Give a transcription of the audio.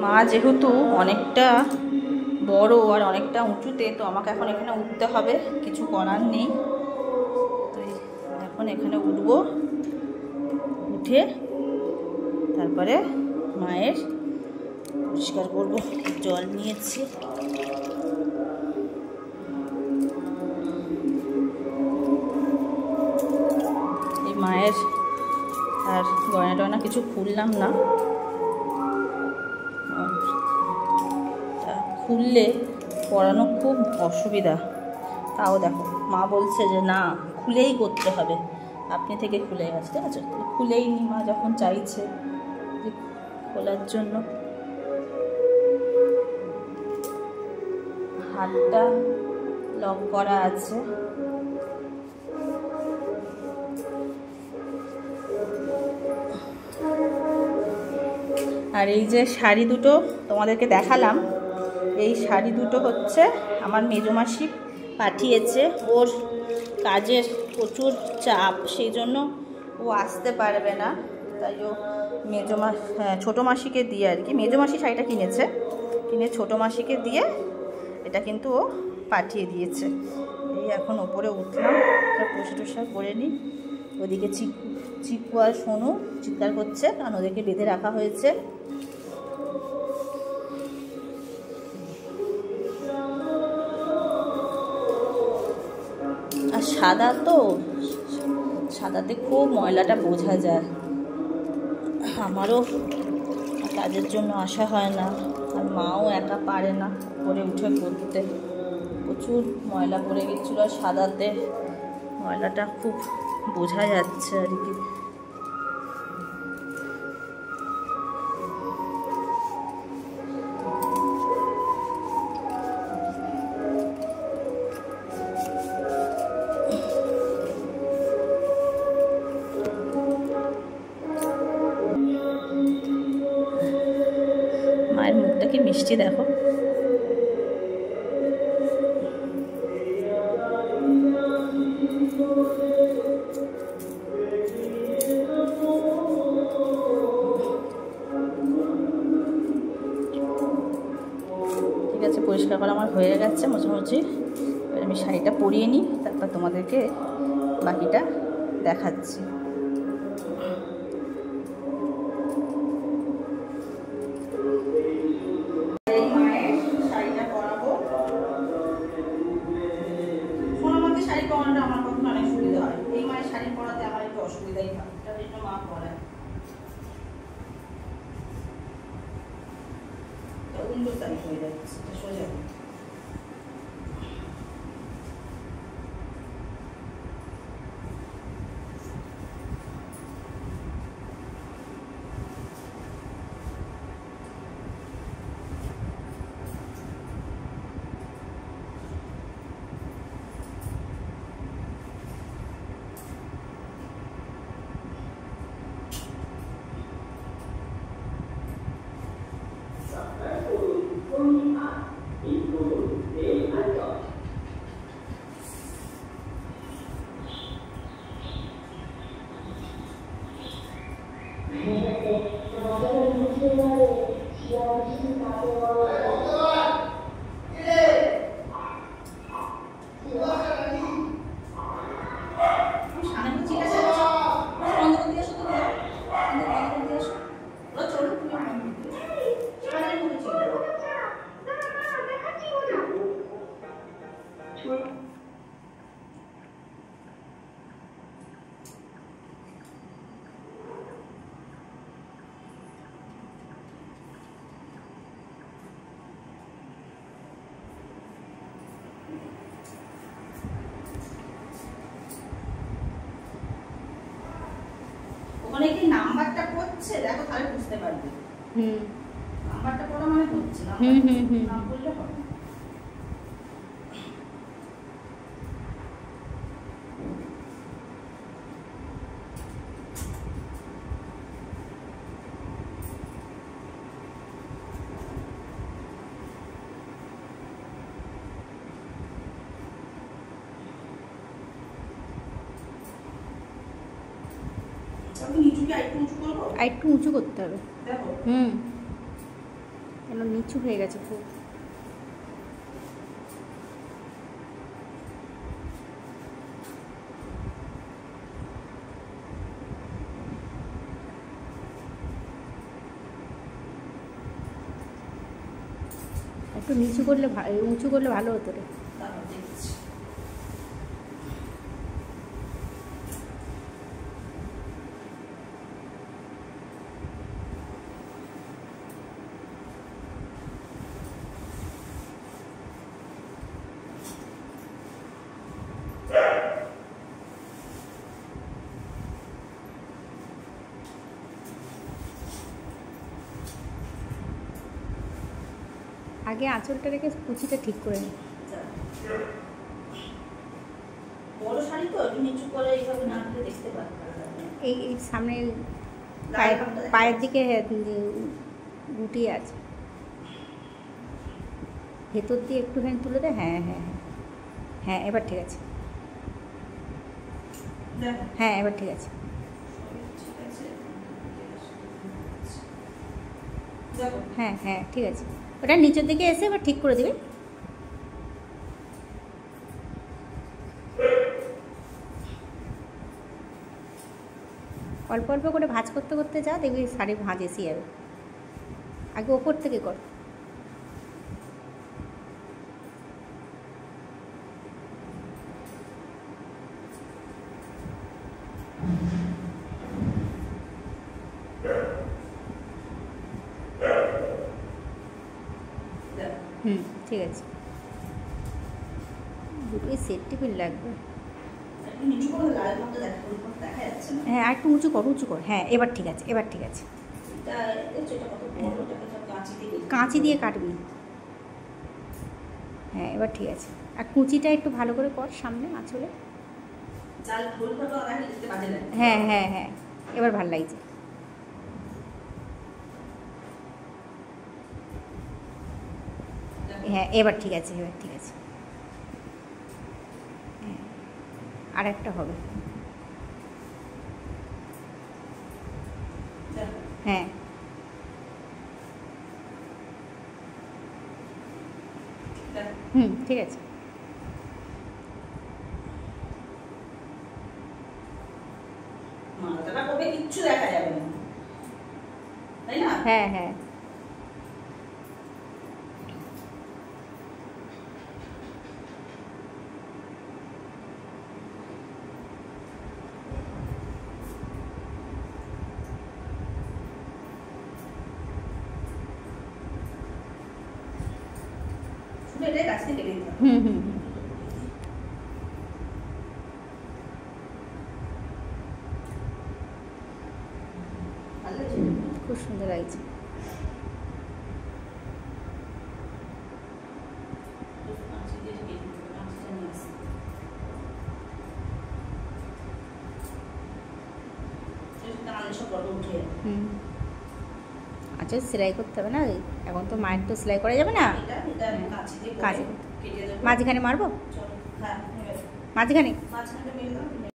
মা যেহেতু অনেকটা বড় আর অনেকটা উঁচুতে, তো আমাকে এখন এখানে উঠতে হবে, কিছু করার নেই। তো এখন এখানে উঠবো, উঠে তারপরে মায়ের পরিষ্কার করবো। জল নিয়েছি, এই মায়ের আর গয়না টয়না কিছু খুললাম না, খুললে পরানো খুব অসুবিধা। তাও দেখো মা বলছে যে না, খুলেই করতে হবে, আপনি থেকে খুলে গেছে, ঠিক আছে, খুলেই নি। মা যখন চাইছে যে খোলার জন্য, হাতটা লক করা আছে। আর এই যে শাড়ি দুটো তোমাদেরকে দেখালাম, এই শাড়ি দুটো হচ্ছে আমার মেজমাসি পাঠিয়েছে। ওর কাজের প্রচুর চাপ, সেই জন্য ও আসতে পারবে না, তাই ও ছোটো মাসিকে দিয়ে আর কি, মেজমাসি শাড়িটা কিনেছে, কিনে ছোটো মাসিকে দিয়ে এটা কিন্তু ও পাঠিয়ে দিয়েছে। এই এখন ওপরে উঠলাম, পোশাক টোশাক করে নিই। ওদিকে চিকু আর সোনু চিৎকার করছে, কারণ ওদেরকে বেঁধে রাখা হয়েছে। আর সাদা তো, সাদাতে খুব ময়লাটা বোঝা যায়। আমারও কাজের জন্য আসা হয় না, আর মাও একা পারে না করে উঠে করতে, প্রচুর ময়লা পড়ে গেছিলো। আর সাদাতে ময়লাটা খুব বোঝা যাচ্ছে আর কি। মায়ের মুখটা কি মিষ্টি দেখো। ঠিক আছে, পরিষ্কার করা আমার হয়ে গেছে মোছামুছি। এবার আমি শাড়িটা পরিয়ে নিই, তারপর তোমাদেরকে বাকিটা দেখাচ্ছি। অসুবিধাই হয়, তার জন্য মা পড়ায়। উল্টো সাইড হয়ে যাচ্ছে, সোজা। ওখানে কি নাম্বারটা পড়ছে দেখো, তাহলে বুঝতে পারবে। নাম্বারটা পড়া মানে হচ্ছে না, নাম বললে হবে। একটু উঁচু করতে হবে। কেন নিচু হয়ে গেছে খুব। একটু নিচু করলে উঁচু করলে ভালো হতো রে। আগে আঁচলটা রেখে কুচিটা ঠিক করে নিই। বড় শাড়ি তো একটু নিচু করে এইভাবে না দিলে দেখতে পারবে। এই সামনে পায়ের দিকে গুটি আছে, ভেতর দিয়ে একটুখানি তুলে দে। হ্যাঁ হ্যাঁ হ্যাঁ হ্যাঁ, এবার ঠিক আছে। হ্যাঁ এবার ঠিক আছে। হ্যাঁ হ্যাঁ ঠিক আছে, ওটা নিচের দিকে এসে এবার ঠিক করে দিবি। অল্প অল্প করে ভাঁজ করতে করতে যা, দেখবি শাড়ি ভাঁজ এসে যাবে। আগে ওপর থেকে কর। ঠিক আছে, দুটোই সেট টিফিন লাগবে। হ্যাঁ আর একটু উঁচু কর, উঁচু কর। হ্যাঁ এবার ঠিক আছে, এবার ঠিক আছে। কাঁচি দিয়ে কাটবি। হ্যাঁ এবার ঠিক আছে। আর কুচিটা একটু ভালো করে কর সামনে আঁচলে। হ্যাঁ হ্যাঁ হ্যাঁ, এবার ভালো লাগছে। হ্যাঁ এবার ঠিক আছে, এবার ঠিক আছে। হ্যাঁ আর একটা হবে। হ্যাঁ ঠিক আছে। কিচ্ছু দেখা যাবে না, তাই না? হ্যাঁ হ্যাঁ খুব সুন্দর লাগছে। আচ্ছা সেলাই করতে হবে না এখন তো, মায়ের তো সেলাই করা যাবে না। কাজ মাঝখানে মারবো, মাঝখানে